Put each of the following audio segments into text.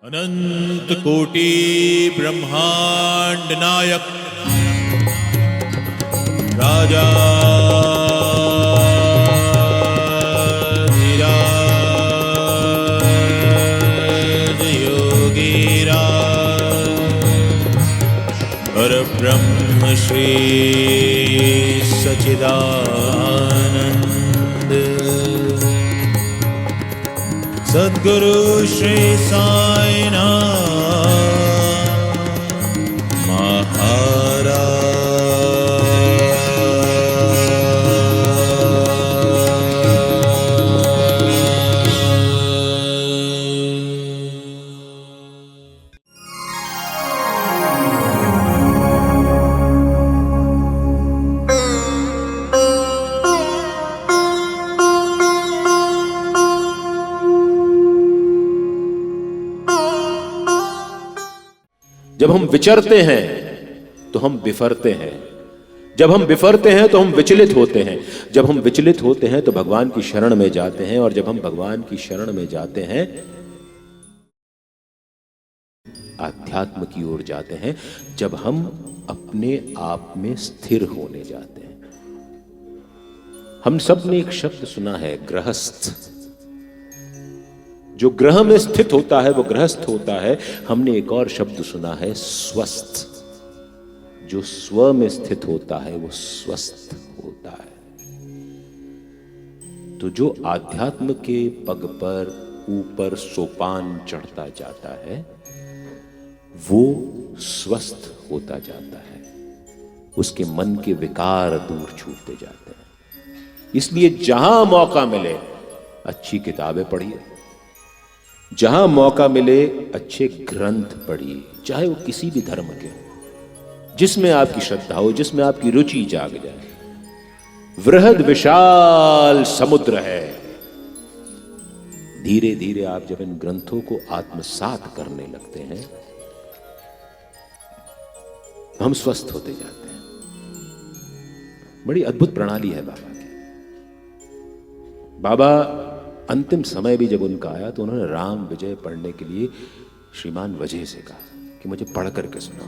अनंत कोटि ब्रह्मांड नायक राजा योगीरा परब्रह्म श्री सच्चिदानंद सद्गुरु श्री साईनाथ महाराज। जब हम विचरते हैं तो हम बिफरते हैं, जब हम बिफरते हैं तो हम विचलित होते हैं, जब हम विचलित होते हैं तो भगवान की शरण में जाते हैं, और जब हम भगवान की शरण में जाते हैं आध्यात्म की ओर जाते हैं, जब हम अपने आप में स्थिर होने जाते हैं। हम सब ने एक शब्द सुना है, गृहस्थ। जो ग्रह में स्थित होता है वो गृहस्थ होता है। हमने एक और शब्द सुना है, स्वस्थ। जो स्व में स्थित होता है वो स्वस्थ होता है। तो जो आध्यात्म के पग पर ऊपर सोपान चढ़ता जाता है वो स्वस्थ होता जाता है, उसके मन के विकार दूर छूटते जाते हैं। इसलिए जहां मौका मिले अच्छी किताबें पढ़िए, जहां मौका मिले अच्छे ग्रंथ पढ़िए, चाहे वो किसी भी धर्म के हो, जिसमें आपकी श्रद्धा हो, जिसमें आपकी रुचि जाग जाए। वृहद विशाल समुद्र है। धीरे धीरे आप जब इन ग्रंथों को आत्मसात करने लगते हैं तो हम स्वस्थ होते जाते हैं। बड़ी अद्भुत प्रणाली है बाबा की। बाबा अंतिम समय भी जब उनका आया तो उन्होंने राम विजय पढ़ने के लिए श्रीमान वजह से कहा कि मुझे पढ़ करके सुनाओ।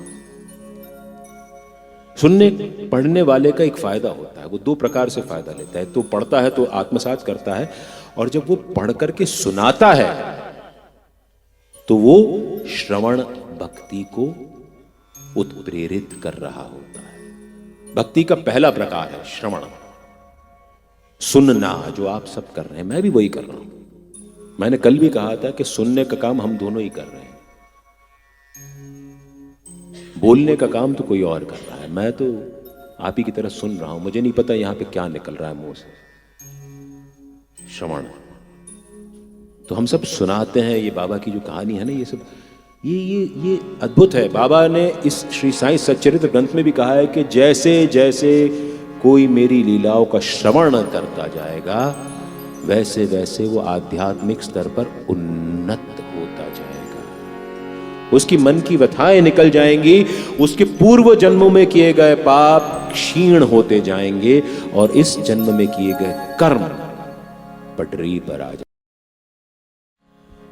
सुनने पढ़ने वाले का एक फायदा होता है, वो दो प्रकार से फायदा लेता है। तो पढ़ता है तो आत्मसात करता है, और जब वो पढ़ करके सुनाता है तो वो श्रवण भक्ति को उत्प्रेरित कर रहा होता है। भक्ति का पहला प्रकार है श्रवण, सुनना, जो आप सब कर रहे हैं, मैं भी वही कर रहा हूं। मैंने कल भी कहा था कि सुनने का काम हम दोनों ही कर रहे हैं, बोलने का काम तो कोई और कर रहा है। मैं तो आप ही की तरह सुन रहा हूं, मुझे नहीं पता यहां पे क्या निकल रहा है मुंह से। श्रवण, तो हम सब सुनाते हैं। ये बाबा की जो कहानी है ना, ये सब ये अद्भुत है। बाबा ने इस श्री साईं सच्चरित्र ग्रंथ में भी कहा है कि जैसे जैसे कोई मेरी लीलाओं का श्रवण करता जाएगा वैसे वैसे वो आध्यात्मिक स्तर पर उन्नत होता जाएगा। उसकी मन की व्यथाएं निकल जाएंगी, उसके पूर्व जन्मों में किए गए पाप क्षीण होते जाएंगे, और इस जन्म में किए गए कर्म पटरी पर आ जाएंगे।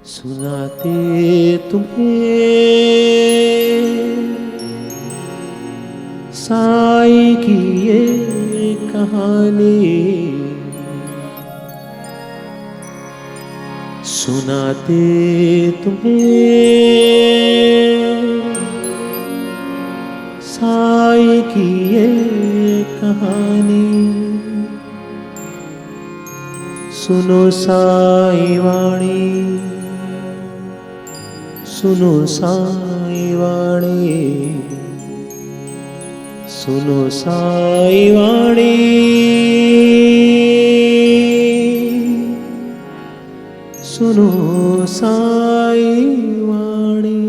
सुनाते तुम्हें साईं की ये कहानी, सुनाते तुम्हें साईं की ये कहानी। सुनो साईं वाणी, सुनो साईं वाणी, सुनो साईं वाणी, सुनो साईं वाणी।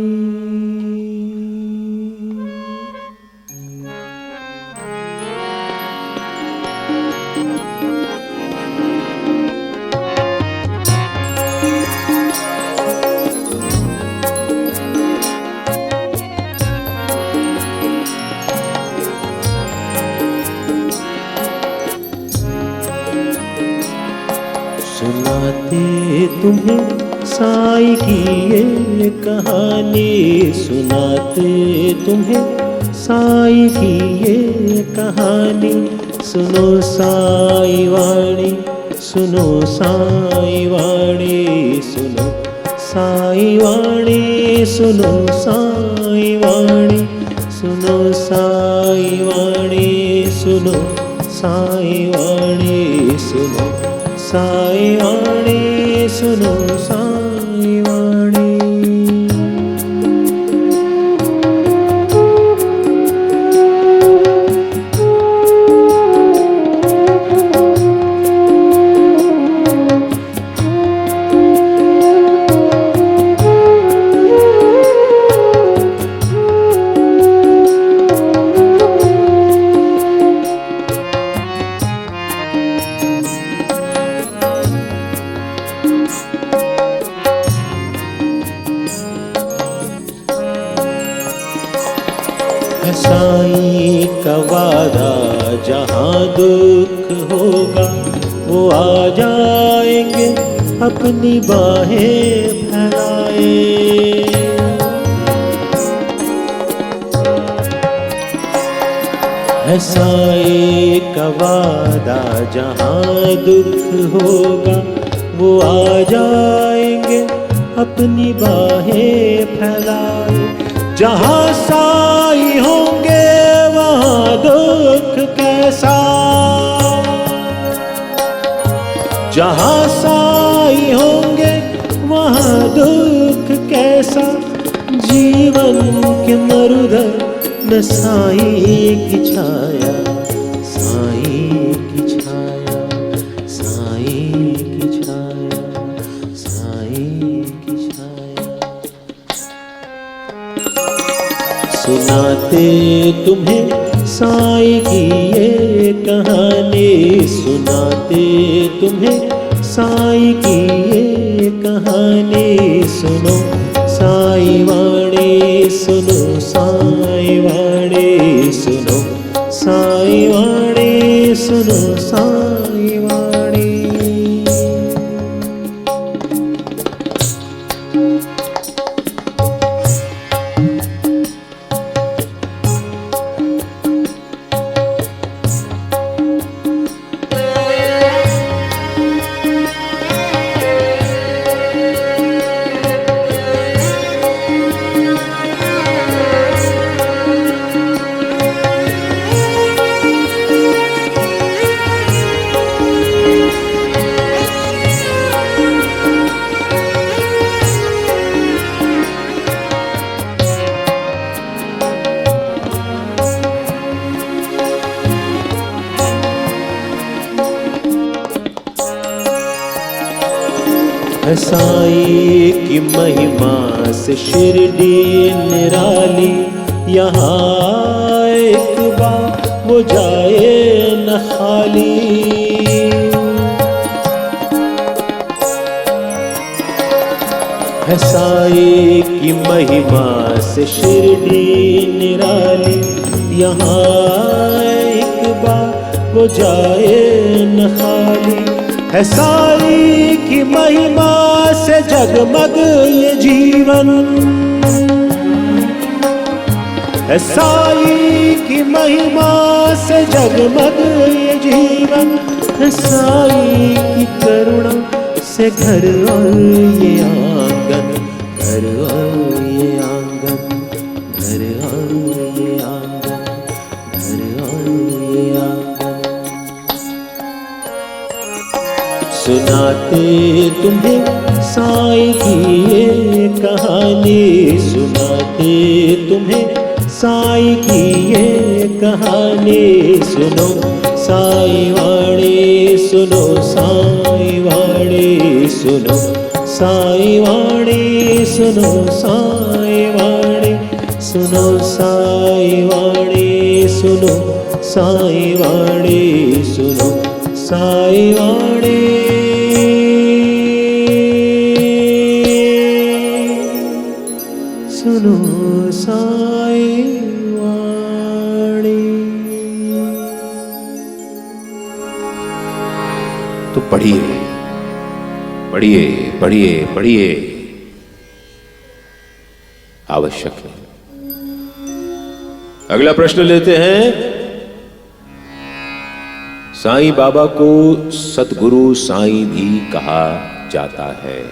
सुनाते तुम्हें साईं की ये कहानी सुनाते तुम्हें, साईं की ये कहानी। सुनो साईं वाणी, सुनो साईं वाणी, सुनो साईं वाणी, सुनो साईं वाणी, सुनो साईं वाणी, सुनो साईं वाणी, सुनो साईं वाणी, सुनो साईं वाणी। साईं का वादा जहाँ दुख होगा वो आ जाएंगे अपनी बाहें फैलाए। है साईं का वादा जहाँ दुख होगा वो आ जाएंगे अपनी बाहें फैलाए। जहाँ साईं होंगे वहाँ दुख कैसा, जहाँ साईं होंगे वहाँ दुख कैसा। जीवन के मरुधर न साईं की छाया, साईं की छाया, साईं की छाया, साईं की छाया। सुनाते तुम्हें साईं की ये कहानी, सुनाते तुम्हें साईं की ये कहानी। सुनो साईं वाणी, सुनो साईं वाणी, सुनो साईं वाणी, सुनो साईं वाणी। साईं की महिमा से शिरडी निराली, यहाँ एक बार वो जाए न खाली। है साईं की महिमा से शिरडी निराली, यहाँ एक बार वो जाए न खाली। है साईं की महिमा से जगमग ये जीवन, है साईं की महिमा से जगमग ये जीवन। है साईं की करुणा से घर और ये आंगन, घर और ये आंगन, घर और ये आंगन, घर और ये आंगन। सुनाते तुम्हें साईं की ये कहानी, सुनाते तुम्हें साईं की ये कहानी। सुनो साईं वाणी, सुनो साईं वाणी, सुनो साईं वाणी, सुनो साईं वाणी, सुनो साईं वाणी, सुनो साईं वाणी, सुनो साईं वाणी। सुनो साईं वाणी। तो पढ़िए, पढ़िए पढ़िए पढ़िए, आवश्यक है। अगला प्रश्न लेते हैं। साईं बाबा को सतगुरु साईं भी कहा जाता है।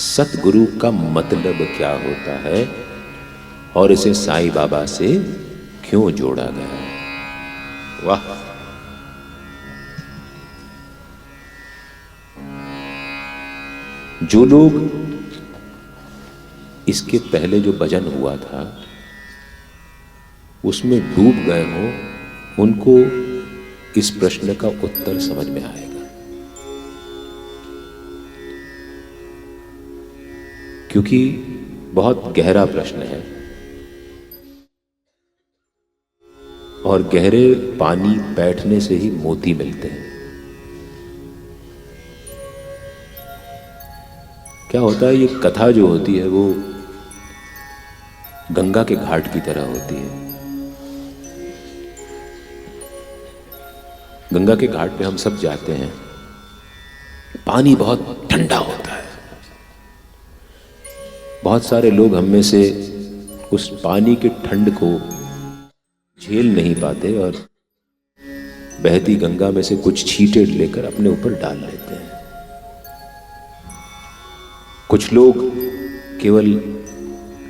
सतगुरु का मतलब क्या होता है और इसे साईं बाबा से क्यों जोड़ा गया? वाह! जो लोग इसके पहले जो भजन हुआ था उसमें डूब गए हो, उनको इस प्रश्न का उत्तर समझ में आएगा। क्योंकि बहुत गहरा प्रश्न है और गहरे पानी बैठने से ही मोती मिलते हैं। क्या होता है, ये कथा जो होती है वो गंगा के घाट की तरह होती है। गंगा के घाट पे हम सब जाते हैं, पानी बहुत ठंडा होता है। बहुत सारे लोग हम में से उस पानी के ठंड को झेल नहीं पाते और बहती गंगा में से कुछ छींटे लेकर अपने ऊपर डाल लेते हैं। कुछ लोग केवल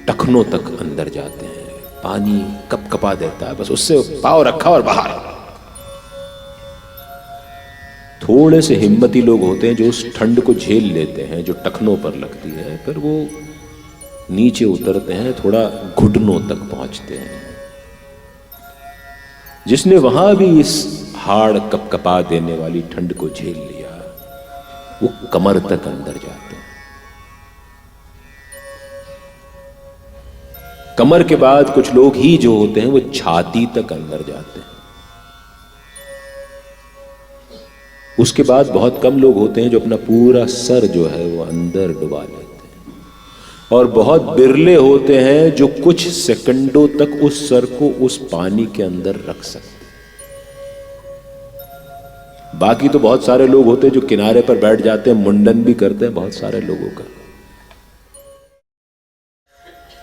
टखनों तक अंदर जाते हैं, पानी कपकपा देता है, बस उससे पाँव रखा और बाहर। थोड़े से हिम्मती लोग होते हैं जो उस ठंड को झेल लेते हैं जो टखनों पर लगती है, फिर वो नीचे उतरते हैं, थोड़ा घुटनों तक पहुंचते हैं। जिसने वहां भी इस हाड़ कपकपा देने वाली ठंड को झेल लिया, वो कमर तक अंदर जाते हैं। कमर के बाद कुछ लोग ही जो होते हैं वो छाती तक अंदर जाते हैं। उसके बाद बहुत कम लोग होते हैं जो अपना पूरा सर जो है वो अंदर डुबा लेते हैं, और बहुत बिरले होते हैं जो कुछ सेकंडों तक उस सर को उस पानी के अंदर रख सकते हैं। बाकी तो बहुत सारे लोग होते हैं जो किनारे पर बैठ जाते हैं, मुंडन भी करते हैं बहुत सारे लोगों का।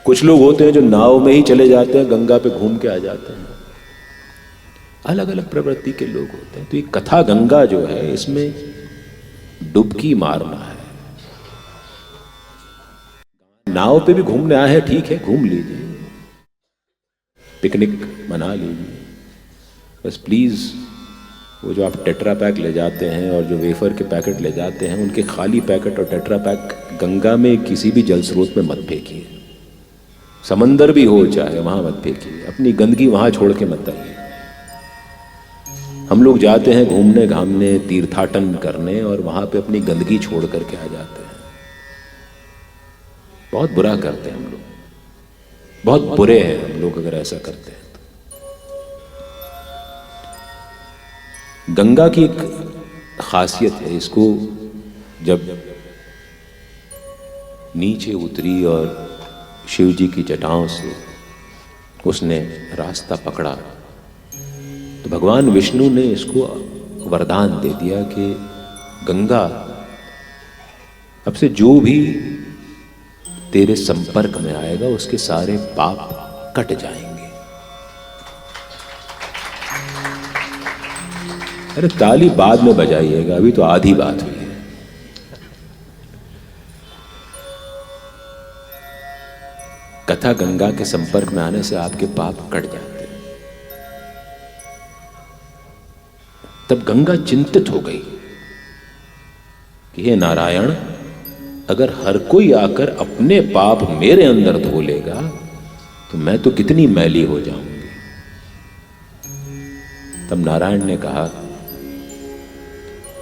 कुछ लोग होते हैं जो नाव में ही चले जाते हैं, गंगा पे घूम के आ जाते हैं। अलग अलग प्रवृत्ति के लोग होते हैं। तो ये कथा गंगा जो है, इसमें डुबकी मारना है। नाव पे भी घूमने आए हैं, ठीक है, घूम लीजिए, पिकनिक मना लीजिए, बस प्लीज वो जो आप टेट्रा पैक ले जाते हैं और जो वेफर के पैकेट ले जाते हैं, उनके खाली पैकेट और टेट्रा पैक गंगा में किसी भी जल स्रोत में मत फेंकिए। समंदर भी हो चाहे, वहां मत फेंकिए। अपनी गंदगी वहां छोड़ के मत आइए। हम लोग जाते हैं घूमने घामने, तीर्थाटन करने, और वहां पे अपनी गंदगी छोड़ करके आ जाते हैं। बहुत बुरा करते हैं हम लोग, बहुत बुरे हैं हम लोग अगर ऐसा करते हैं तो। गंगा की एक खासियत है, इसको जब नीचे उतरी और शिव जी की जटाओं से उसने रास्ता पकड़ा, तो भगवान विष्णु ने इसको वरदान दे दिया कि गंगा, अब से जो भी तेरे संपर्क में आएगा उसके सारे पाप कट जाएंगे। अरे ताली बाद में बजाइएगा, अभी तो आधी बात हुई है। कथा गंगा के संपर्क में आने से आपके पाप कट जाते हैं। तब गंगा चिंतित हो गई कि हे नारायण, अगर हर कोई आकर अपने पाप मेरे अंदर धो लेगा तो मैं तो कितनी मैली हो जाऊंगी। तब नारायण ने कहा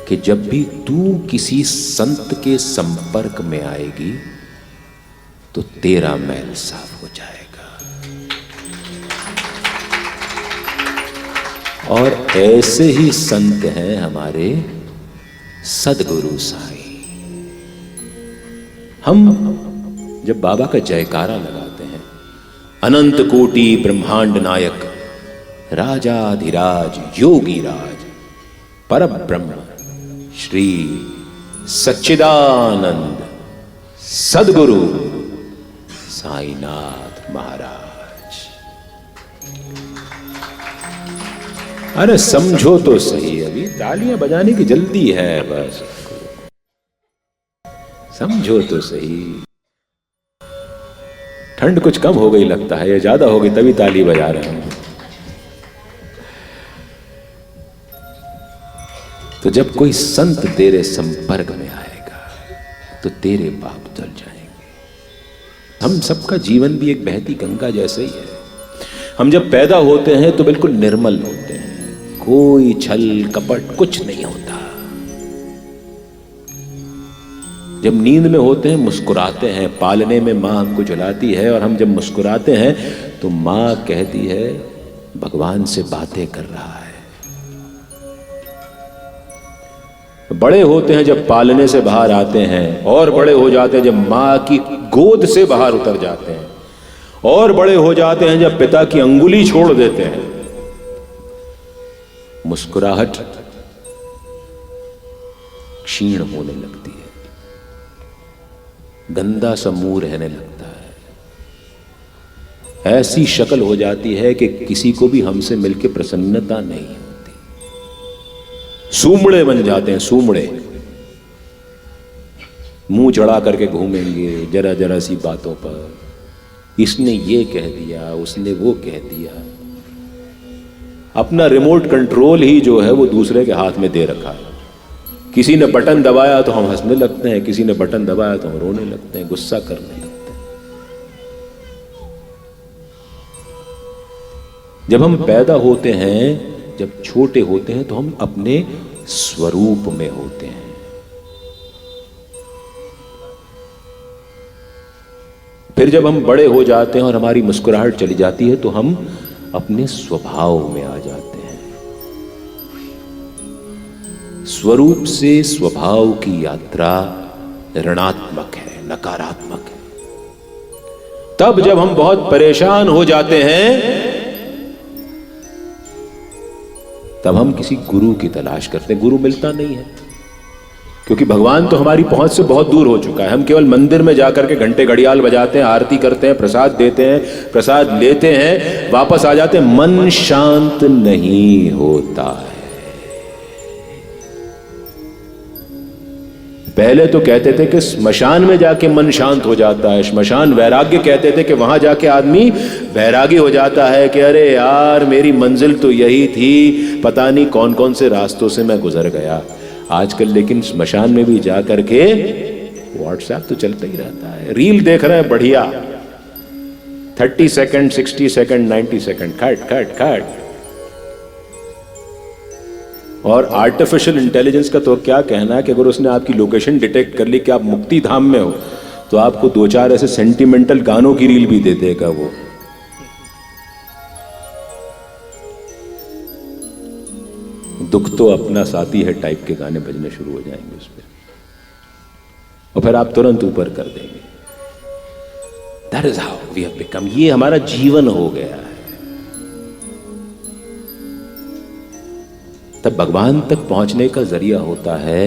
कि जब भी तू किसी संत के संपर्क में आएगी तो तेरा मैल साफ हो जाएगा। और ऐसे ही संत हैं हमारे सदगुरु साईं। हम जब बाबा का जयकारा लगाते हैं, अनंत कोटि ब्रह्मांड नायक राजाधिराज योगी राज परब्रह्म श्री सच्चिदानंद सदगुरु साईनाथ महाराज। अरे समझो तो सही, अभी तालियां बजाने की जल्दी है, बस समझो तो सही। ठंड कुछ कम हो गई लगता है, या ज्यादा हो गई तभी ताली बजा रहे हैं। तो जब कोई संत तेरे संपर्क में आएगा तो तेरे पाप धुल जाएंगे। हम सबका जीवन भी एक बहती गंगा जैसे ही है। हम जब पैदा होते हैं तो बिल्कुल निर्मल होते हैं, कोई छल कपट कुछ नहीं होता। जब नींद में होते हैं मुस्कुराते हैं, पालने में माँ हमको झुलाती है, और हम जब मुस्कुराते हैं तो माँ कहती है भगवान से बातें कर रहा है। बड़े होते हैं जब पालने से बाहर आते हैं, और बड़े हो जाते हैं जब माँ की गोद से बाहर उतर जाते हैं, और बड़े हो जाते हैं जब पिता की अंगुली छोड़ देते हैं। मुस्कुराहट क्षीण होने लगती है, गंदा सा मुंह रहने लगता है, ऐसी शक्ल हो जाती है कि किसी को भी हमसे मिलकर प्रसन्नता नहीं होती। सूमड़े बन जाते हैं, सूमड़े, मुंह चढ़ा करके घूमेंगे जरा जरा सी बातों पर। इसने ये कह दिया, उसने वो कह दिया। अपना रिमोट कंट्रोल ही जो है वो दूसरे के हाथ में दे रखा है। किसी ने बटन दबाया तो हम हंसने लगते हैं, किसी ने बटन दबाया तो हम रोने लगते हैं, गुस्सा करने लगते हैं। जब हम पैदा होते हैं, जब छोटे होते हैं, तो हम अपने स्वरूप में होते हैं। फिर जब हम बड़े हो जाते हैं और हमारी मुस्कुराहट चली जाती है तो हम अपने स्वभाव में आ जाते हैं। स्वरूप से स्वभाव की यात्रा ऋणात्मक है, नकारात्मक है। तब जब हम बहुत परेशान हो जाते हैं तब हम किसी गुरु की तलाश करते हैं। गुरु मिलता नहीं है, क्योंकि भगवान तो हमारी पहुंच से बहुत दूर हो चुका है। हम केवल मंदिर में जाकर के घंटे घड़ियाल बजाते हैं, आरती करते हैं, प्रसाद देते हैं, प्रसाद लेते हैं, वापस आ जाते हैं। मन शांत नहीं होता है। पहले तो कहते थे कि स्मशान में जाके मन शांत हो जाता है, स्मशान वैराग्य कहते थे कि वहां जाके आदमी वैरागी हो जाता है कि अरे यार मेरी मंजिल तो यही थी, पता नहीं कौन कौन से रास्तों से मैं गुजर गया। आजकल लेकिन स्मशान में भी जा करके व्हाट्सएप तो चलता ही रहता है, रील देख रहे हैं बढ़िया, 30 सेकंड, 60 सेकंड, 90 सेकंड, खट खट खट। और आर्टिफिशियल इंटेलिजेंस का तो क्या कहना है कि अगर उसने आपकी लोकेशन डिटेक्ट कर ली कि आप मुक्ति धाम में हो, तो आपको 2-4 ऐसे सेंटिमेंटल गानों की रील भी दे देगा वो। दुख तो अपना साथी है टाइप के गाने बजने शुरू हो जाएंगे उस पर, और फिर आप तुरंत ऊपर कर देंगे। That is how we have become. ये हमारा जीवन हो गया है। तब भगवान तक पहुंचने का जरिया होता है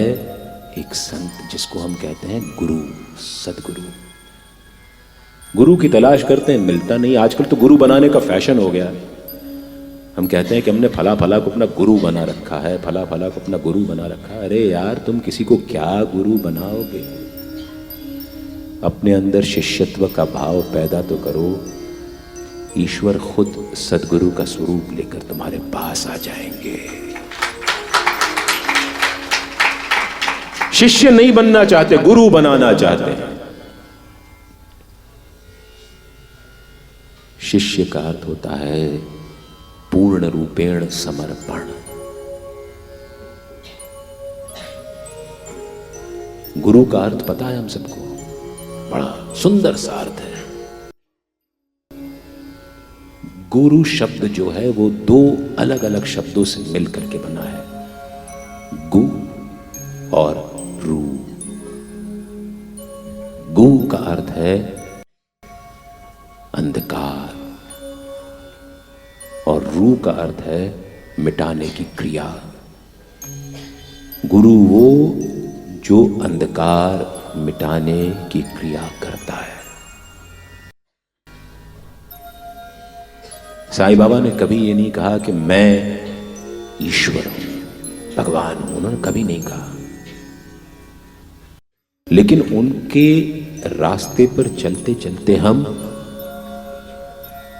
एक संत, जिसको हम कहते हैं गुरु, सदगुरु। गुरु की तलाश करते हैं, मिलता नहीं। आजकल तो गुरु बनाने का फैशन हो गया है। हम कहते हैं कि हमने फला फला को अपना गुरु बना रखा है, फला फला को अपना गुरु बना रखा है। अरे यार, तुम किसी को क्या गुरु बनाओगे? अपने अंदर शिष्यत्व का भाव पैदा तो करो। ईश्वर खुद सदगुरु का स्वरूप लेकर तुम्हारे पास आ जाएंगे। शिष्य नहीं बनना चाहते, गुरु बनाना चाहते हैं। शिष्य का अर्थ होता है पूर्ण रूपेण समर्पण। गुरु का अर्थ पता है हम सबको, बड़ा सुंदर सा अर्थ है। गुरु शब्द जो है वो 2 अलग अलग शब्दों से मिलकर के बना है, गु और रू। गु का अर्थ है अंधकार और रू का अर्थ है मिटाने की क्रिया। गुरु वो जो अंधकार मिटाने की क्रिया करता है। साईं बाबा ने कभी ये नहीं कहा कि मैं ईश्वर हूं, भगवान हूं, उन्होंने कभी नहीं कहा। लेकिन उनके रास्ते पर चलते चलते हम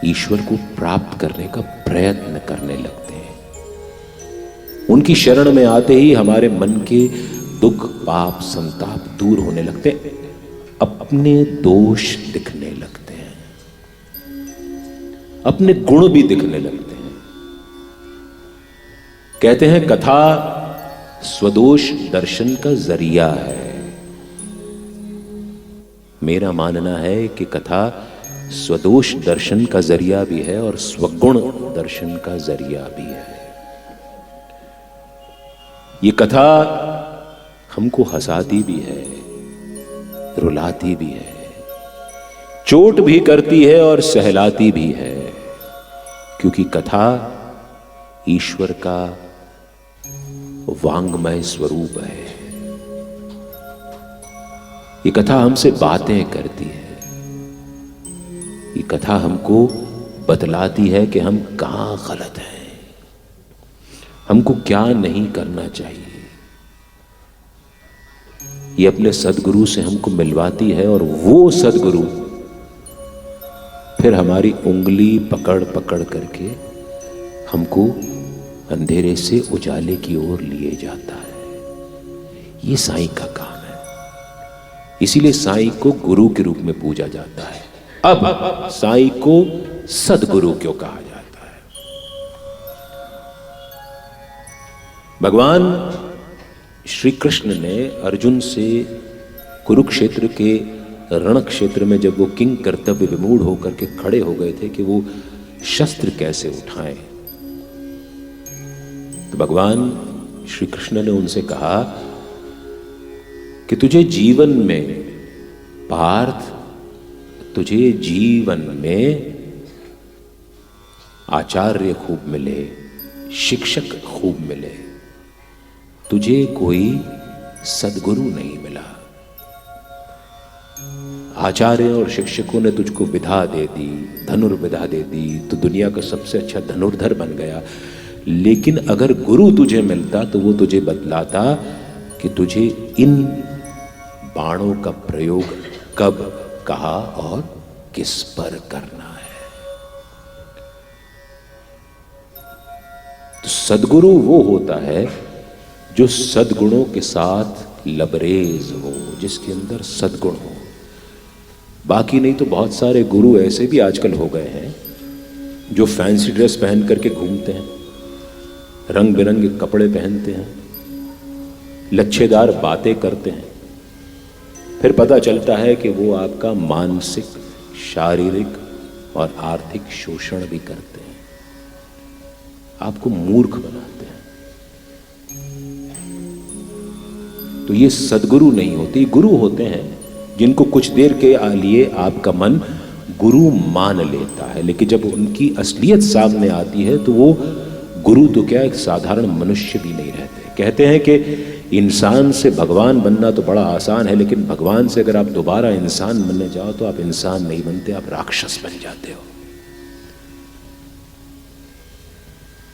ईश्वर को प्राप्त करने का प्रयत्न करने लगते हैं। उनकी शरण में आते ही हमारे मन के दुख, पाप, संताप दूर होने लगते हैं, अपने दोष दिखने लगते हैं, अपने गुण भी दिखने लगते हैं। कहते हैं कथा स्वदोष दर्शन का जरिया है। मेरा मानना है कि कथा स्वदोष दर्शन का जरिया भी है और स्वगुण दर्शन का जरिया भी है। ये कथा हमको हंसाती भी है, रुलाती भी है, चोट भी करती है और सहलाती भी है, क्योंकि कथा ईश्वर का वांगमय स्वरूप है। ये कथा हमसे बातें करती है, ये कथा हमको बतलाती है कि हम कहां गलत हैं, हमको क्या नहीं करना चाहिए। ये अपने सदगुरु से हमको मिलवाती है और वो सदगुरु फिर हमारी उंगली पकड़ पकड़ करके हमको अंधेरे से उजाले की ओर लिए जाता है। ये साईं का काम है, इसीलिए साईं को गुरु के रूप में पूजा जाता है। अब साईं को सदगुरु क्यों कहा जाता है? भगवान श्री कृष्ण ने अर्जुन से कुरुक्षेत्र के रण क्षेत्र में जब वो किंग कर्तव्य विमूढ़ होकर के खड़े हो गए थे कि वो शस्त्र कैसे उठाएं, तो भगवान श्री कृष्ण ने उनसे कहा कि तुझे जीवन में पार्थ, तुझे जीवन में आचार्य खूब मिले, शिक्षक खूब मिले, तुझे कोई सदगुरु नहीं मिला। आचार्य और शिक्षकों ने तुझको विधा दे दी, धनुर्विधा दे दी, तो दुनिया का सबसे अच्छा धनुर्धर बन गया। लेकिन अगर गुरु तुझे मिलता तो वो तुझे बतलाता कि तुझे इन बाणों का प्रयोग कब, कहा और किस पर करना है। तो सदगुरु वो होता है जो सदगुणों के साथ लबरेज हो, जिसके अंदर सदगुण हो। बाकी नहीं तो बहुत सारे गुरु ऐसे भी आजकल हो गए हैं जो फैंसी ड्रेस पहन करके घूमते हैं, रंग बिरंगे कपड़े पहनते हैं, लच्छेदार बातें करते हैं, फिर पता चलता है कि वो आपका मानसिक, शारीरिक और आर्थिक शोषण भी करते हैं, आपको मूर्ख बनाते हैं। तो ये सदगुरु नहीं होते, गुरु होते हैं जिनको कुछ देर के लिए आपका मन गुरु मान लेता है, लेकिन जब उनकी असलियत सामने आती है तो वो गुरु तो क्या, एक साधारण मनुष्य भी नहीं रहते। कहते हैं कि इंसान से भगवान बनना तो बड़ा आसान है, लेकिन भगवान से अगर आप दोबारा इंसान बनने जाओ तो आप इंसान नहीं बनते, आप राक्षस बन जाते हो।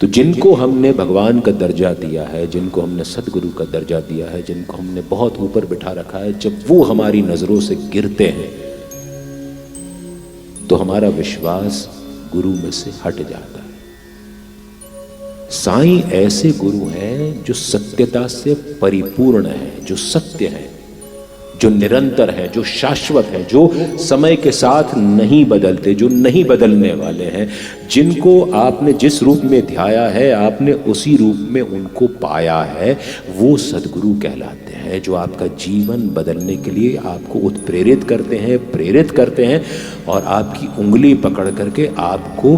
तो जिनको हमने भगवान का दर्जा दिया है, जिनको हमने सदगुरु का दर्जा दिया है, जिनको हमने बहुत ऊपर बिठा रखा है, जब वो हमारी नजरों से गिरते हैं तो हमारा विश्वास गुरु में से हट जाता है। साईं ऐसे गुरु हैं जो सत्यता से परिपूर्ण है, जो सत्य है, जो निरंतर है, जो शाश्वत है, जो समय के साथ नहीं बदलते, जो नहीं बदलने वाले हैं, जिनको आपने जिस रूप में ध्याया है आपने उसी रूप में उनको पाया है, वो सदगुरु कहलाते हैं। जो आपका जीवन बदलने के लिए आपको उत्प्रेरित करते हैं, प्रेरित करते हैं और आपकी उंगली पकड़ करके आपको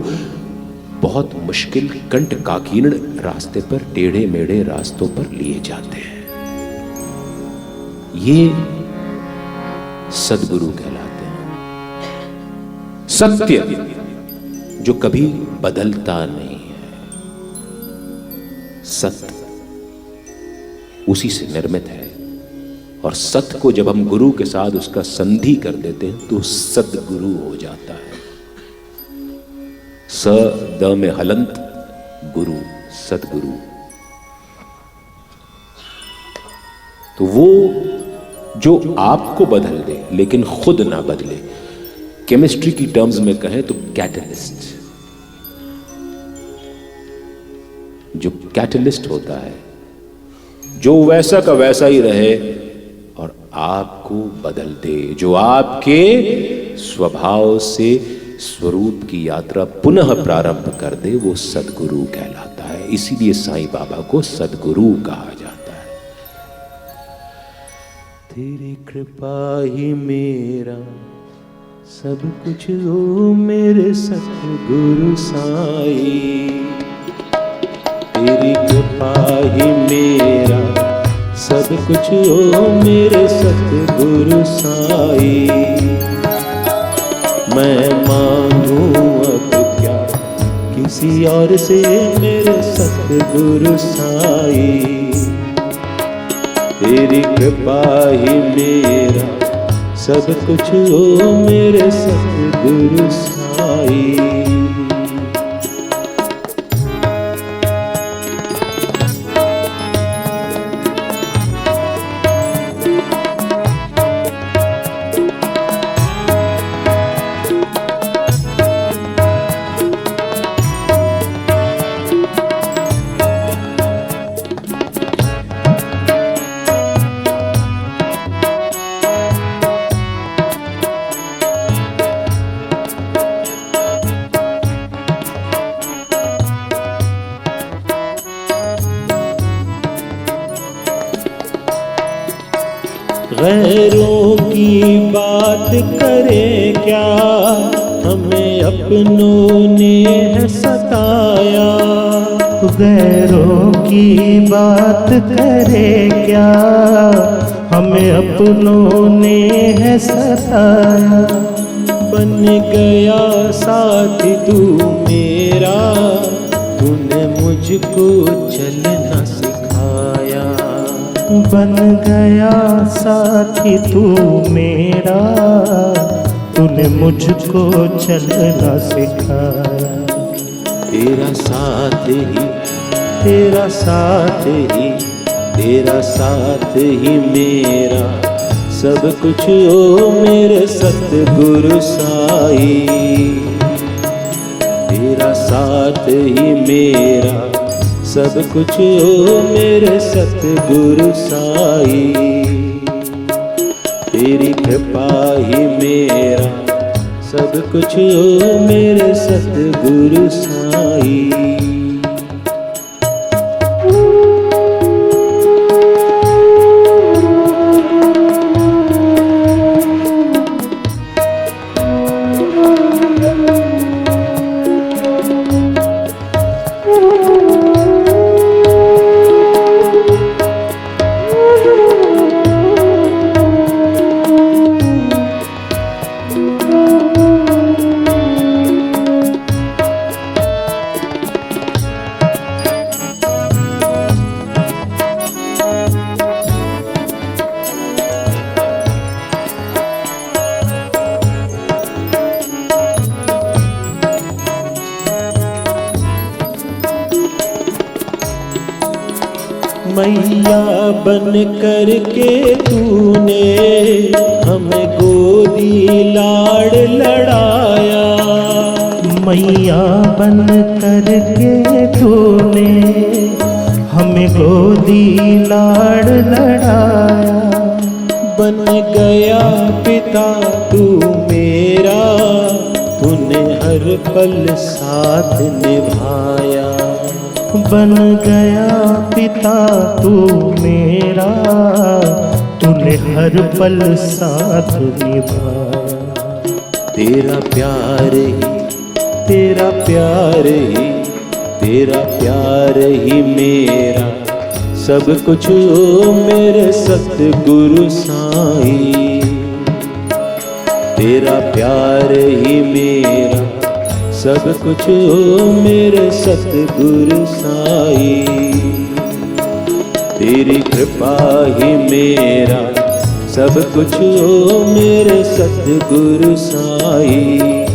बहुत मुश्किल कंटकाकीर्ण रास्ते पर, टेढ़े मेढ़े रास्तों पर लिए जाते हैं। ये सदगुरु कहलाते हैं। सत्य जो कभी बदलता नहीं है, सत्य उसी से निर्मित है, और सत को जब हम गुरु के साथ उसका संधि कर देते हैं तो सदगुरु हो जाता है। स द में हलंत, गुरु, सदगुरु। तो वो जो आपको बदल दे लेकिन खुद ना बदले, केमिस्ट्री की टर्म्स में कहें तो कैटलिस्ट। जो कैटलिस्ट होता है, जो वैसा का वैसा ही रहे और आपको बदल दे, जो आपके स्वभाव से स्वरूप की यात्रा पुनः प्रारंभ कर दे, वो सदगुरु कहलाता है। इसीलिए साईं बाबा को सदगुरु कहा जाता है। तेरी कृपा ही मेरा सब कुछ हो मेरे सतगुरु साईं। तेरी कृपा ही मेरा सब कुछ हो मेरे सतगुरु साईं। मैं मांगू अब क्या किसी और से मेरे सतगुरु साईं। तेरी कृपा ही मेरा सब कुछ हो मेरे सतगुरु साईं। गैरों की बात करें क्या, हमें अपनों ने है सताया। गैरों की बात करें क्या, हमें अपनों ने है सताया। बन गया साथी तू मेरा, तूने मुझको चलना सिखाया। बन गया साथी तू मेरा, तूने मुझको चलना सिखाया। तेरा साथ ही, तेरा साथ ही, तेरा साथ ही मेरा सब कुछ हो मेरे सतगुरु साईं। तेरा साथ ही मेरा सब कुछ हो मेरे सतगुरु साईं। तेरी कृपा ही मेरा सब कुछ हो मेरे सतगुरु साईं। मैया बन कर के तूने हमें गोदी लाड़ लड़ाया। मैया बन कर के तूने हमें गोदी लाड़ लड़ाया। बन गया पिता तू मेरा, तूने हर पल साथ निभाया। बन गया पिता तू मेरा, तूने हर पल साथ निभाया। तेरा प्यार ही, तेरा प्यार ही, तेरा प्यार ही मेरा सब कुछ हो मेरे सतगुरु साईं। तेरा प्यार ही मेरा सब कुछ हो मेरे सतगुरु साईं। तेरी कृपा ही मेरा सब कुछ ओ मेरे सतगुरु साई।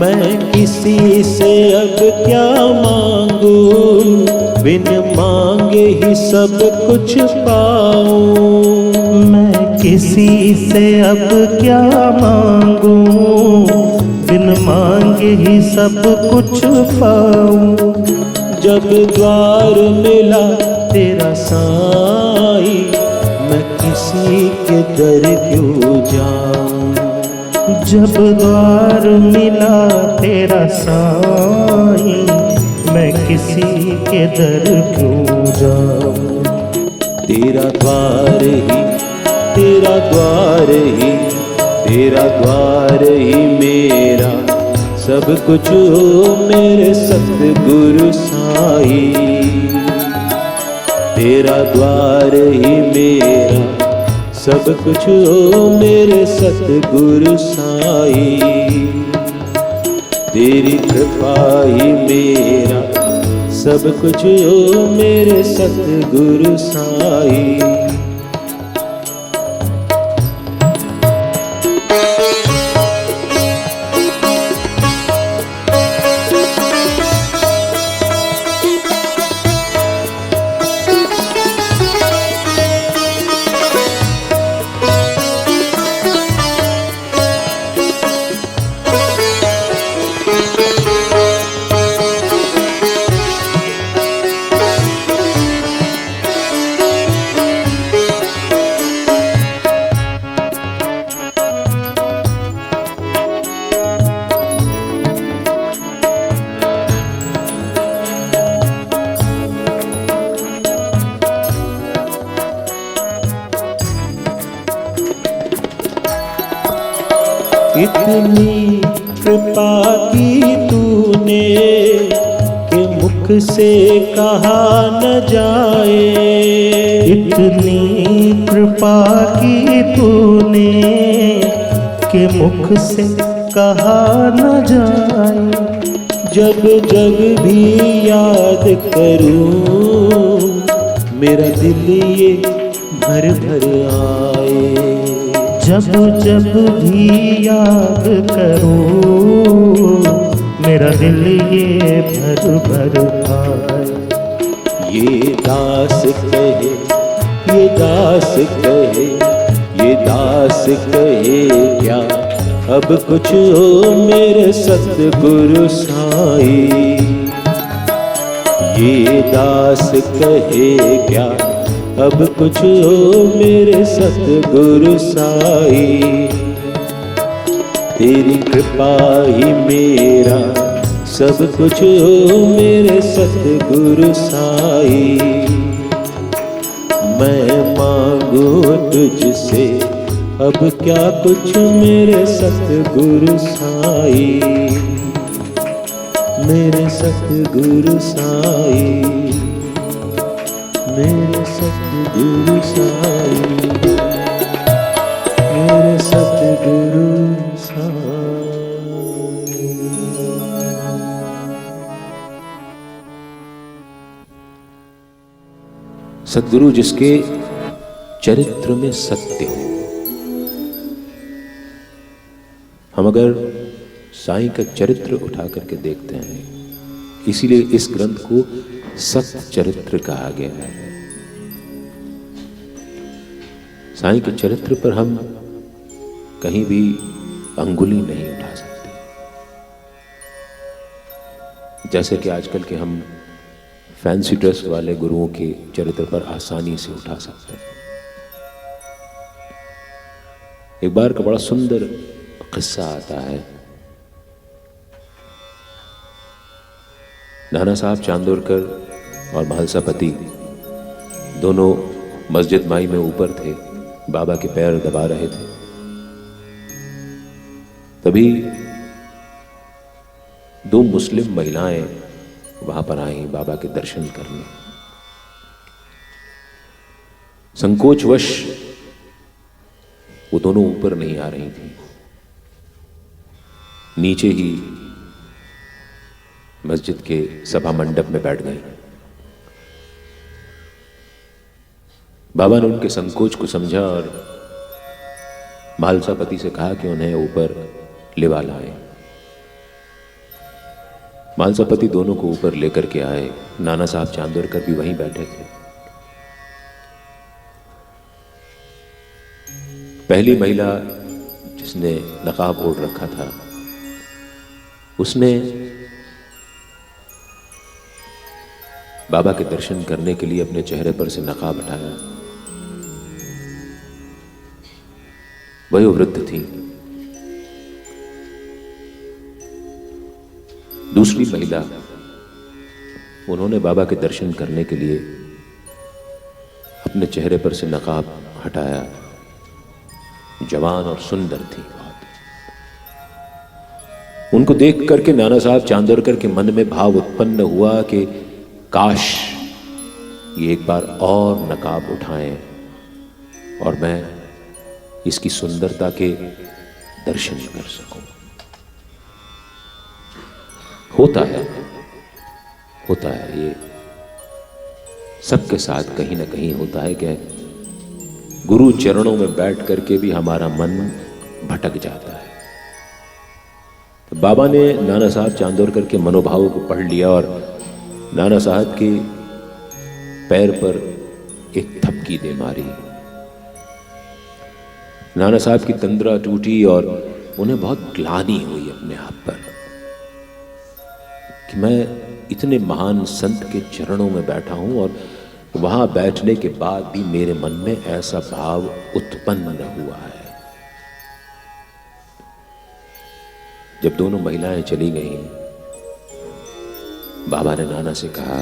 मैं किसी से अब क्या मांगू, बिन मांगे ही सब कुछ पाऊं। मैं किसी से अब क्या मांगू, बिन मांगे ही सब कुछ पाऊं। जब द्वार मिला तेरा साई, मैं किसी के दर क्यों जाऊं। जब द्वार मिला तेरा साई, मैं किसी के दर क्यों जाऊं। तेरा द्वार ही, तेरा द्वार ही, तेरा द्वार ही मेरा सब कुछ हो मेरे सतगुरु साई। तेरा द्वार ही मेरा सब कुछ हो मेरे सतगुरु साई। तेरी कृपा ही मेरा सब कुछ हो मेरे सतगुरु साई। इतनी कृपा की तूने कि मुख से कहा न जाए। इतनी कृपा की तूने कि मुख से कहा न जाए। जब जब भी याद करूं मेरा दिल ये भर भर आए। जब जब भी याद करूं मेरा दिल ये भर भर आए। ये दास कहे, ये दास कहे, ये दास कहे क्या अब कुछ हो मेरे सतगुरु साई। ये दास कहे क्या अब कुछ हो मेरे सतगुरु साई। तेरी कृपा ही मेरा सब कुछ हो मेरे सतगुरु साई। मैं मांगू तुझसे अब क्या कुछ मेरे सतगुरु साई। मेरे सतगुरु साई, मेरे सतगुरु साई, मेरे सतगुरु साई। सतगुरु जिसके चरित्र में सत्य हो। हम अगर साईं का चरित्र उठा करके देखते हैं, इसीलिए इस ग्रंथ को सत्य चरित्र कहा गया है। साईं के चरित्र पर हम कहीं भी अंगुली नहीं उठा सकते। जैसे कि आजकल के हम फैंसी ड्रेस वाले गुरुओं के चरित्र पर आसानी से उठा सकते हैं। एक बार का बड़ा सुंदर किस्सा आता है। नाना साहब चांदोरकर और महालसापति दोनों मस्जिद माई में ऊपर थे, बाबा के पैर दबा रहे थे। तभी दो मुस्लिम महिलाएं वहां पर आई बाबा के दर्शन करने। संकोचवश वो दोनों ऊपर नहीं आ रही थी, नीचे ही मस्जिद के सभा मंडप में बैठ गई। बाबा ने उनके संकोच को समझा और महालसापति से कहा कि उन्हें ऊपर लिवा लाए। महालसापति दोनों को ऊपर लेकर के आए। नाना साहब चांदोरकर भी वहीं बैठे थे। पहली महिला जिसने नकाब ओढ़ रखा था, उसने बाबा के दर्शन करने के लिए अपने चेहरे पर से नकाब हटाया। वयोवृद्ध थी। दूसरी महिला, उन्होंने बाबा के दर्शन करने के लिए अपने चेहरे पर से नकाब हटाया। जवान और सुंदर थी बहुत। उनको देख करके नाना साहब चांदोरकर के मन में भाव उत्पन्न हुआ कि काश ये एक बार और नकाब उठाएं और मैं इसकी सुंदरता के दर्शन कर सकूं। होता है ये सबके साथ कहीं ना कहीं होता है कि गुरु चरणों में बैठ करके भी हमारा मन भटक जाता है। तो बाबा ने नाना साहब चांदोरकर के मनोभावों को पढ़ लिया और नाना साहब के पैर पर एक थपकी दे मारी। नाना साहब की तंद्रा टूटी और उन्हें बहुत ग्लानि हुई अपने आप पर कि मैं इतने महान संत के चरणों में बैठा हूं और वहां बैठने के बाद भी मेरे मन में ऐसा भाव उत्पन्न हुआ है। जब दोनों महिलाएं चली गईं, बाबा ने नाना से कहा,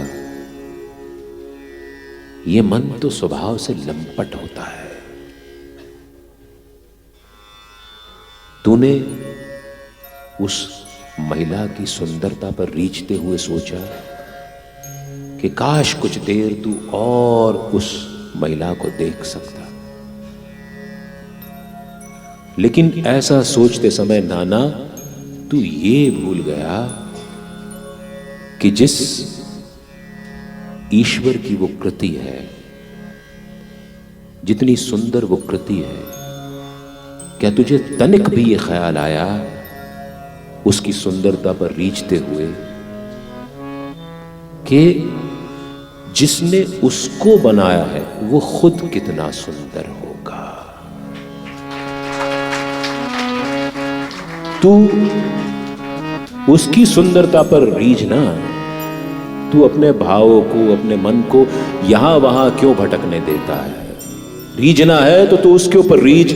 यह मन तो स्वभाव से लंपट होता है। तूने उस महिला की सुंदरता पर रीझते हुए सोचा कि काश कुछ देर तू और उस महिला को देख सकता। लेकिन ऐसा सोचते समय नाना तू ये भूल गया कि जिस ईश्वर की वो कृति है, जितनी सुंदर वो कृति है, क्या तुझे तनिक भी ये ख्याल आया उसकी सुंदरता पर रीझते हुए कि जिसने उसको बनाया है वो खुद कितना सुंदर होगा। तू उसकी सुंदरता पर रीझना, तू अपने भावों को, अपने मन को यहां वहां क्यों भटकने देता है? रीझना है तो तू उसके ऊपर रीझ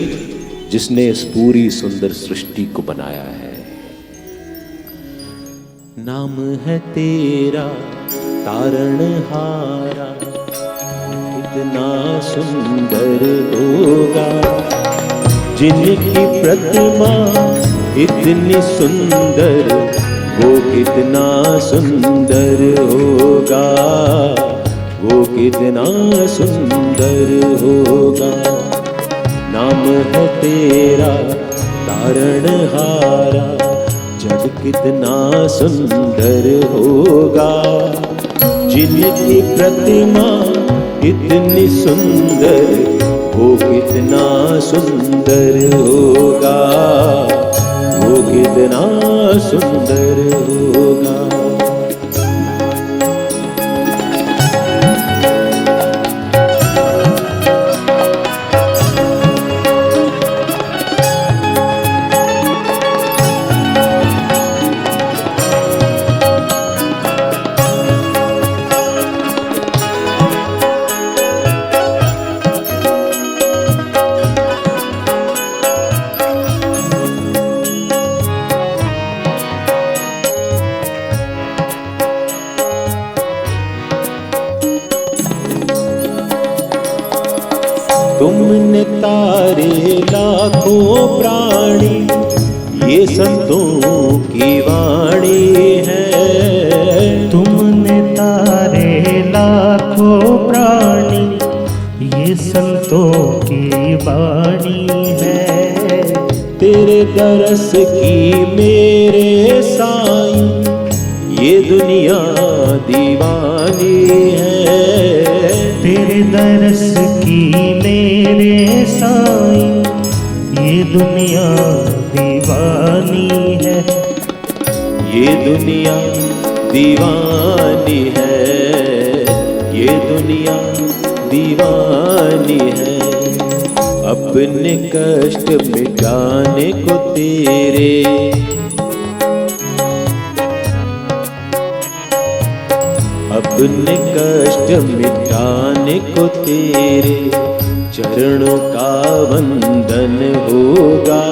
जिसने इस पूरी सुंदर सृष्टि को बनाया है। नाम है तेरा तारणहारा, कितना सुंदर होगा। जिनकी प्रतिमा इतनी सुंदर, वो कितना सुंदर होगा, वो कितना सुंदर होगा। नाम है तेरा तारणहारा, जग कितना सुंदर होगा। जिनकी प्रतिमा इतनी सुंदर, वो कितना सुंदर होगा, वो कितना सुंदर होगा। तुमने तारे लाखों प्राणी, ये संतों की वाणी है। तुमने तारे लाखों प्राणी, ये संतों की वाणी है। तेरे दरस की मेरे साईं, ये दुनिया दीवानी है। तेरे दरस की मेरे साईं, ये दुनिया दीवानी है। ये दुनिया दीवानी है, ये दुनिया दीवानी है। अपने कष्ट मिटाने को तेरे, अपने कष्ट मिटाने को तेरे चरणों का वंदन होगा।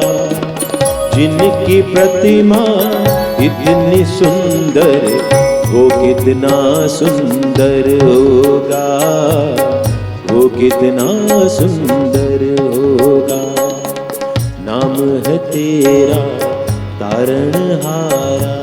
जिनकी प्रतिमा इतनी सुंदर, वो कितना सुंदर होगा, वो कितना सुंदर होगा। नाम है तेरा तारणहारा।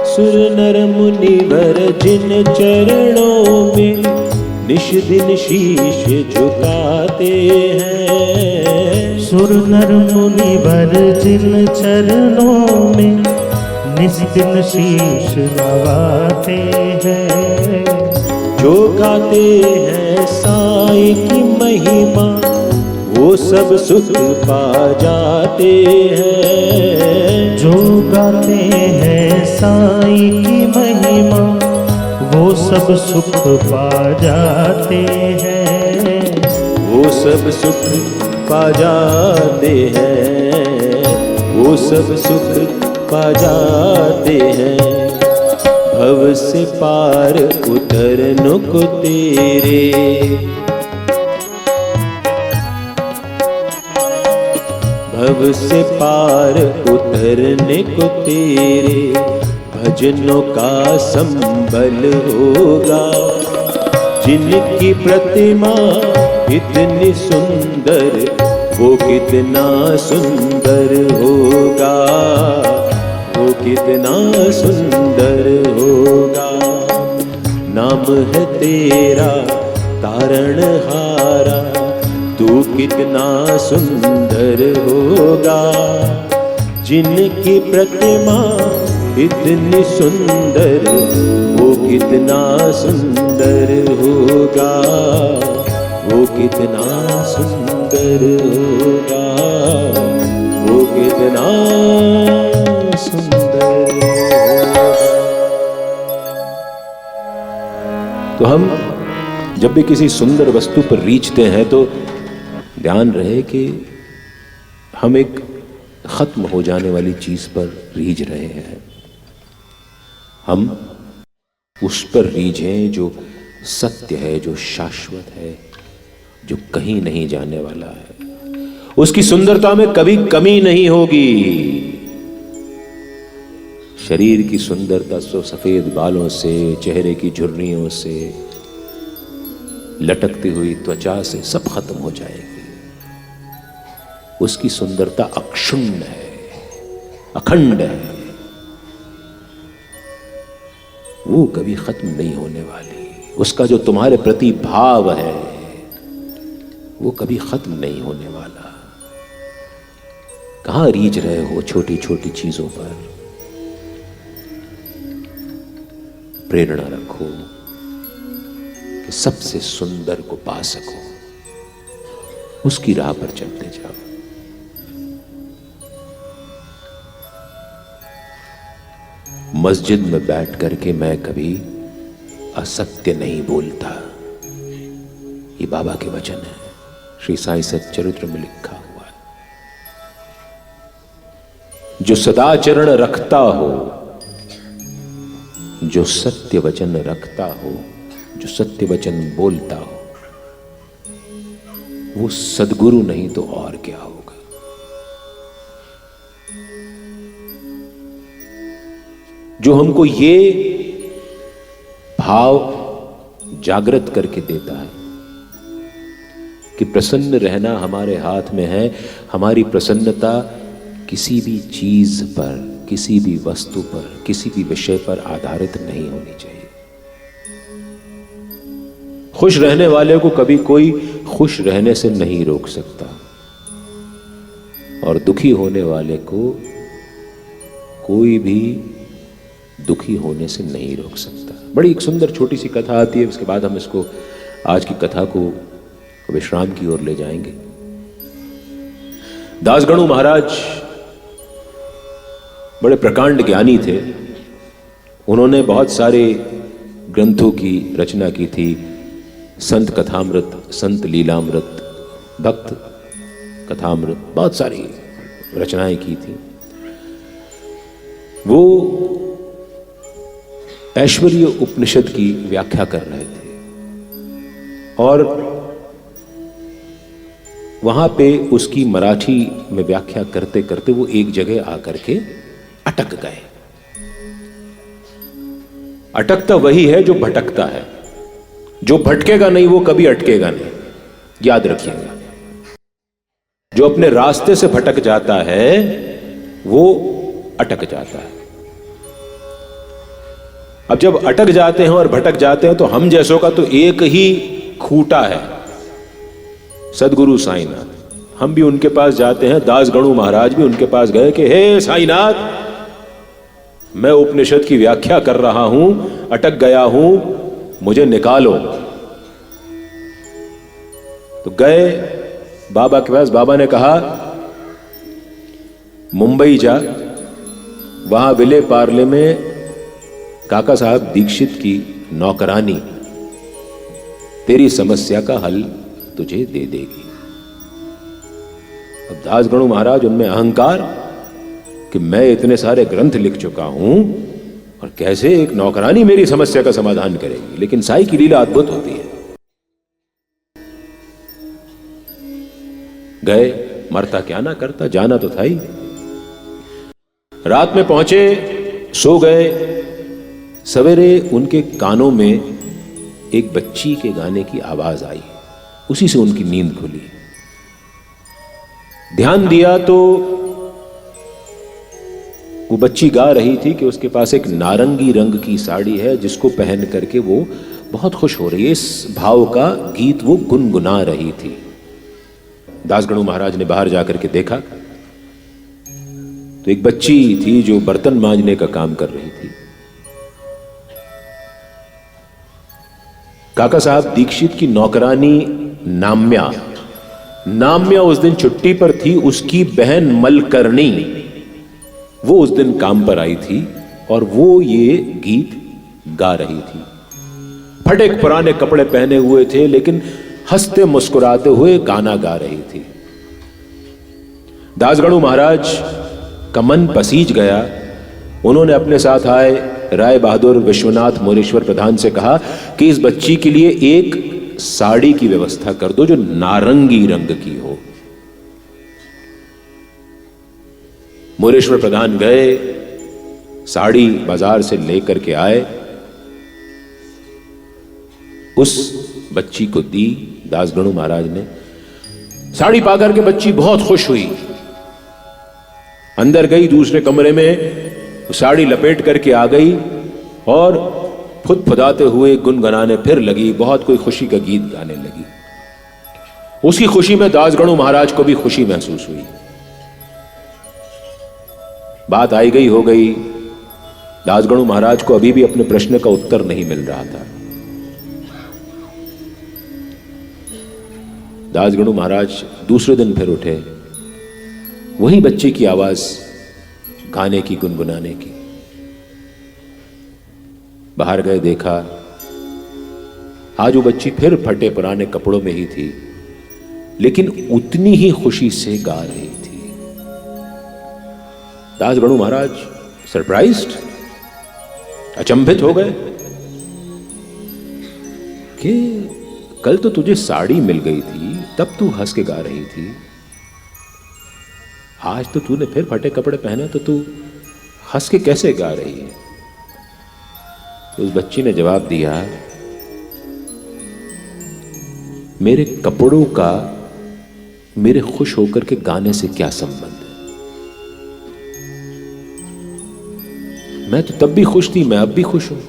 सुर नर मुनिवर जिन चरणों में निश दिन शीश झुकाते हैं। सुर नर मुनिवर जिन चरणों में निस दिन शीश नवाते हैं। जो गाते हैं साईं की महिमा, वो सब सुख पा जाते हैं। जो गाते हैं साईं की महिमा, वो सब सुख पा जाते हैं। वो सब सुख पा जाते हैं, वो सब सुख पा जाते हैं। भव से पार उतरने को तेरे, भव से पार उतरने को तेरे भजनों का संबल होगा। जिनकी प्रतिमा इतनी सुंदर, वो कितना सुंदर होगा, वो कितना सुंदर होगा। नाम है तेरा तारणहारा, तू कितना सुंदर होगा। जिनकी प्रतिमा इतनी सुंदर, वो कितना सुंदर होगा, वो कितना सुंदर होगा, वो कितना सुंदर होगा। तो हम जब भी किसी सुंदर वस्तु पर रीझते हैं तो ध्यान रहे कि हम एक खत्म हो जाने वाली चीज पर रीझ रहे हैं। हम उस पर रीझें जो सत्य है, जो शाश्वत है, जो कहीं नहीं जाने वाला है। उसकी सुंदरता में कभी कमी नहीं होगी। शरीर की सुंदरता तो सफेद बालों से, चेहरे की झुर्रियों से, लटकती हुई त्वचा से सब खत्म हो जाएगी। उसकी सुंदरता अक्षुण्ण है, अखंड है, वो कभी खत्म नहीं होने वाली। उसका जो तुम्हारे प्रति भाव है, वो कभी खत्म नहीं होने वाला। कहां रीझ रहे हो छोटी छोटी चीजों पर? प्रेरणा रखो कि सबसे सुंदर को पा सको, उसकी राह पर चलते जाओ। मस्जिद में बैठ करके मैं कभी असत्य नहीं बोलता, ये बाबा के वचन है, श्री साईं सच्चरित्र में लिखा हुआ है। जो सदाचरण रखता हो, जो सत्य वचन रखता हो, जो सत्य वचन बोलता हो, वो सद्गुरु नहीं तो और क्या होगा। जो हमको ये भाव जागृत करके देता है कि प्रसन्न रहना हमारे हाथ में है, हमारी प्रसन्नता किसी भी चीज पर, किसी भी वस्तु पर, किसी भी विषय पर आधारित नहीं होनी चाहिए। खुश रहने वाले को कभी कोई खुश रहने से नहीं रोक सकता, और दुखी होने वाले को कोई भी दुखी होने से नहीं रोक सकता। बड़ी एक सुंदर छोटी सी कथा आती है, उसके बाद हम इसको आज की कथा को विश्राम की ओर ले जाएंगे। दासगणु महाराज बड़े प्रकांड ज्ञानी थे। उन्होंने बहुत सारे ग्रंथों की रचना की थी, संत कथामृत, संत लीलामृत, भक्त कथामृत, बहुत सारी रचनाएं की थी। वो ऐश्वर्य उपनिषद की व्याख्या कर रहे थे, और वहां पे उसकी मराठी में व्याख्या करते करते वो एक जगह आकर के अटक गए। अटकता वही है जो भटकता है, जो भटकेगा नहीं वो कभी अटकेगा नहीं, याद रखिएगा। जो अपने रास्ते से भटक जाता है वो अटक जाता है। अब जब अटक जाते हैं और भटक जाते हैं तो हम जैसों का तो एक ही खूंटा है, सदगुरु साईनाथ। हम भी उनके पास जाते हैं, दासगणु महाराज भी उनके पास गए कि हे साईनाथ, मैं उपनिषद की व्याख्या कर रहा हूं, अटक गया हूं, मुझे निकालो। तो गए बाबा के पास। बाबा ने कहा मुंबई जा, वहां विले पार्ले में काका साहब दीक्षित की नौकरानी तेरी समस्या का हल तुझे दे देगी। अब दासगणु महाराज, उनमें अहंकार कि मैं इतने सारे ग्रंथ लिख चुका हूं और कैसे एक नौकरानी मेरी समस्या का समाधान करेगी। लेकिन साईं की लीला अद्भुत होती है। गए, मरता क्या ना करता, जाना तो था ही। रात में पहुंचे, सो गए। सवेरे उनके कानों में एक बच्ची के गाने की आवाज आई, उसी से उनकी नींद खुली। ध्यान दिया तो वो बच्ची गा रही थी कि उसके पास एक नारंगी रंग की साड़ी है जिसको पहन करके वो बहुत खुश हो रही है। इस भाव का गीत वो गुनगुना रही थी। दासगणु महाराज ने बाहर जाकर के देखा तो एक बच्ची थी जो बर्तन मांजने का काम कर रही थी। काका साहब दीक्षित की नौकरानी नाम्या उस दिन छुट्टी पर थी। उसकी बहन मलकर्णी वो उस दिन काम पर आई थी और वो ये गीत गा रही थी। फटे पुराने कपड़े पहने हुए थे, लेकिन हंसते मुस्कुराते हुए गाना गा रही थी। दासगणु महाराज का मन पसीज गया। उन्होंने अपने साथ आए राय बहादुर विश्वनाथ मोरेश्वर प्रधान से कहा कि इस बच्ची के लिए एक साड़ी की व्यवस्था कर दो जो नारंगी रंग की हो। मोरेश्वर प्रधान गए, साड़ी बाजार से लेकर के आए, उस बच्ची को दी। दासगणु महाराज ने साड़ी पाकर के बच्ची बहुत खुश हुई। अंदर गई, दूसरे कमरे में साड़ी लपेट करके आ गई और फुदफुदाते हुए गुनगुनाने फिर लगी। बहुत कोई खुशी का गीत गाने लगी। उसकी खुशी में दासगणु महाराज को भी खुशी महसूस हुई। बात आई गई हो गई। दासगणु महाराज को अभी भी अपने प्रश्न का उत्तर नहीं मिल रहा था। दासगणु महाराज दूसरे दिन फिर उठे, वही बच्ची की आवाज गाने की, गुनगुनाने की। बाहर गए, देखा आज वो बच्ची फिर फटे पुराने कपड़ों में ही थी, लेकिन उतनी ही खुशी से गा रही थी। दासगणु महाराज सरप्राइज्ड, अचंभित हो गए कि कल तो तुझे साड़ी मिल गई थी, तब तू हंस के गा रही थी, आज तो तूने फिर फटे कपड़े पहने तो तू हंस के कैसे गा रही है? तो उस बच्ची ने जवाब दिया, मेरे कपड़ों का मेरे खुश होकर के गाने से क्या संबंध है? मैं तो तब भी खुश थी, मैं अब भी खुश हूं।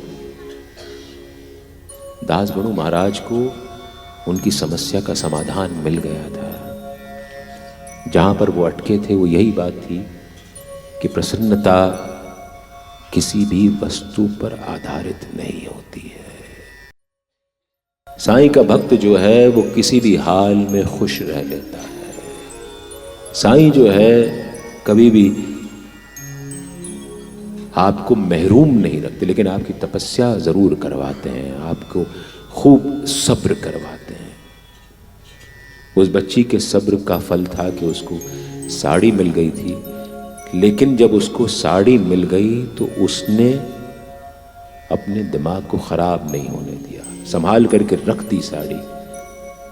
दासगणु महाराज को उनकी समस्या का समाधान मिल गया था। जहां पर वो अटके थे वो यही बात थी कि प्रसन्नता किसी भी वस्तु पर आधारित नहीं होती है। साईं का भक्त जो है वो किसी भी हाल में खुश रह लेता है। साईं जो है कभी भी आपको महरूम नहीं रखते, लेकिन आपकी तपस्या जरूर करवाते हैं, आपको खूब सब्र करवाते हैं। उस बच्ची के सब्र का फल था कि उसको साड़ी मिल गई थी, लेकिन जब उसको साड़ी मिल गई तो उसने अपने दिमाग को खराब नहीं होने दिया, संभाल करके रख दी साड़ी।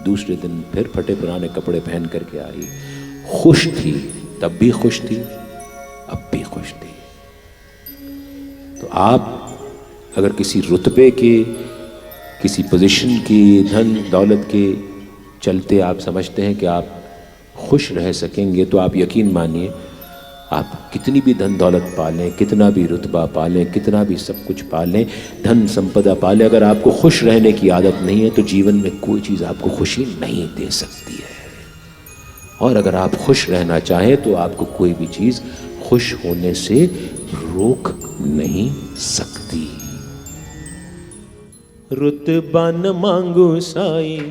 दूसरे दिन फिर फटे पुराने कपड़े पहन करके आई, खुश थी, तब भी खुश थी, अब भी खुश थी। तो आप अगर किसी रुतबे के, किसी पोजीशन की, धन दौलत के चलते आप समझते हैं कि आप खुश रह सकेंगे, तो आप यकीन मानिए आप कितनी भी धन दौलत पालें, कितना भी रुतबा पालें, कितना भी सब कुछ पालें, धन संपदा पालें, अगर आपको खुश रहने की आदत नहीं है तो जीवन में कोई चीज़ आपको खुशी नहीं दे सकती है। और अगर आप खुश रहना चाहें तो आपको कोई भी चीज़ खुश होने से रोक नहीं सकती। रुतबा न मांगू साईं,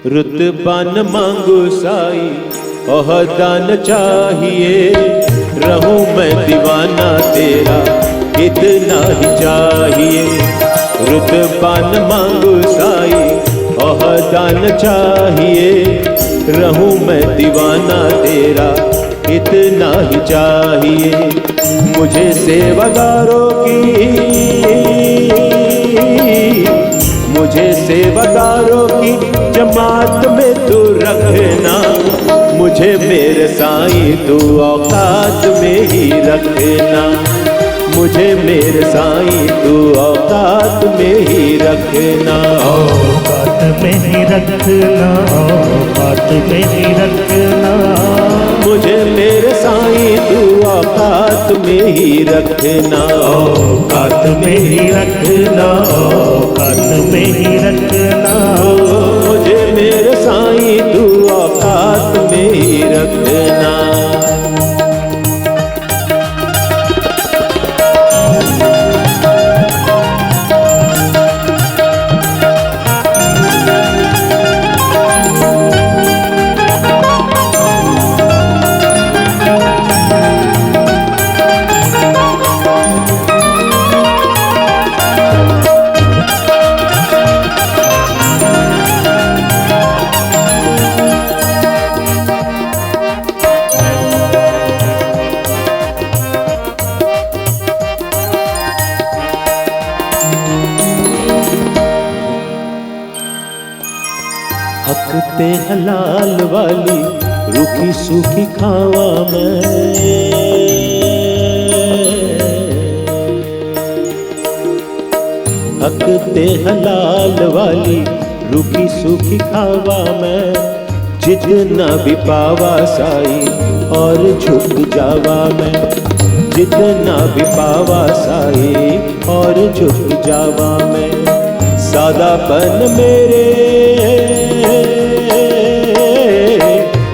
रुतबा न मांगू साईं, ओहदा न चाहिए, रहूं मैं दीवाना तेरा, इतना ही चाहिए। रुतबा न मांगू साईं, ओहदा न चाहिए, रहूं मैं दीवाना तेरा, इतना ही चाहिए। मुझे सेवादारों की, मुझे सेवादारों की जमात में तू रखना, मुझे मेरे साईं तू औकात में ही रखना, मुझे मेरे साईं तू औकात में ही रखना, औकात में ही रखना, औकात में ही रखना, मुझे मेरे साईं तू औकात में ही रखना, औकात में ही रखना, औकात में ही रखना, मुझे मेरे साईं तू औकात में ही रखना। हकते हलाल वाली रूखी सूखी खावा मैं, हकते हलाल वाली रूखी सूखी खावा मैं, जितना भी पावा साई और झुक जावा मैं, जितना भी पावा साई और झुक जावा मैं। सादापन मेरे,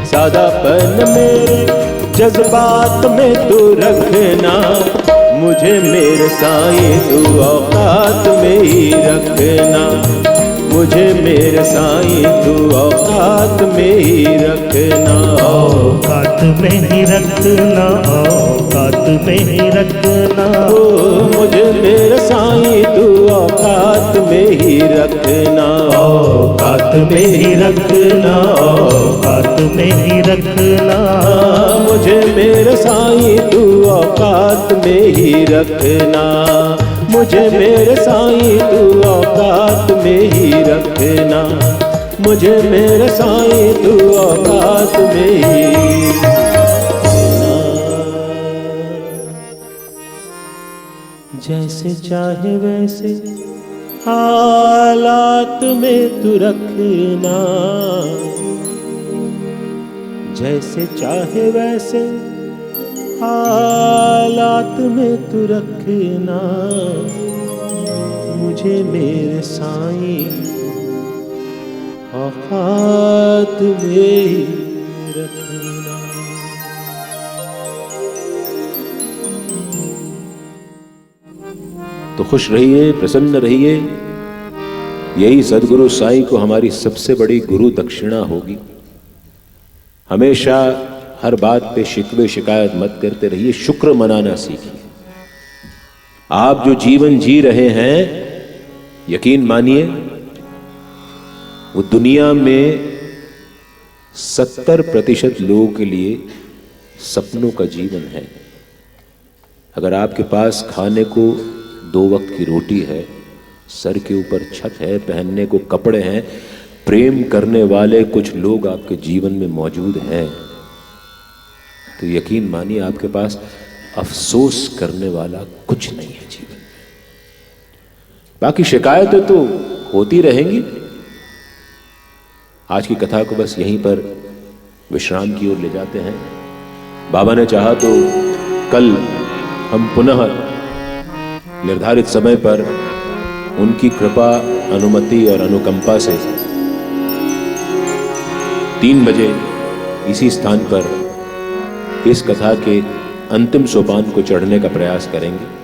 सादापन मेरे जज्बात में तू रखना, मुझे मेरे साईं तू औकात में ही रखना, मुझे मेरे साईं तू औकात में ही रखना। औकात में ही रखना, औकात में ही रखना। ओ मुझे मेरे साईं तू औकात में ही रखना, औकात में ही रखना, औकात में ही रखना। मुझे मेरे साईं तू औकात में ही रखना, मुझे मेरे साईं तू औकात में ही रखना, मुझे मेरे साईं तू औकात में ही रखना। जैसे चाहे वैसे हालात में तू रखना, जैसे चाहे वैसे हालात में तू रखना, मुझे मेरे साईं औकात में ही रखना। तो खुश रहिए, प्रसन्न रहिए। यही सद्गुरु साईं को हमारी सबसे बड़ी गुरु दक्षिणा होगी। हमेशा हर बात पे शिकवे शिकायत मत करते रहिए, शुक्र मनाना सीखिए। आप जो जीवन जी रहे हैं, यकीन मानिए वो दुनिया में 70% लोगों के लिए सपनों का जीवन है। अगर आपके पास खाने को 2 वक्त की रोटी है, सर के ऊपर छत है, पहनने को कपड़े हैं, प्रेम करने वाले कुछ लोग आपके जीवन में मौजूद हैं, तो यकीन मानिए आपके पास अफसोस करने वाला कुछ नहीं है जीवन में। बाकी शिकायतें तो होती रहेंगी। आज की कथा को बस यहीं पर विश्राम की ओर ले जाते हैं। बाबा ने चाहा तो कल हम पुनः निर्धारित समय पर उनकी कृपा, अनुमति और अनुकंपा से 3 बजे इसी स्थान पर इस कथा के अंतिम सोपान को चढ़ने का प्रयास करेंगे।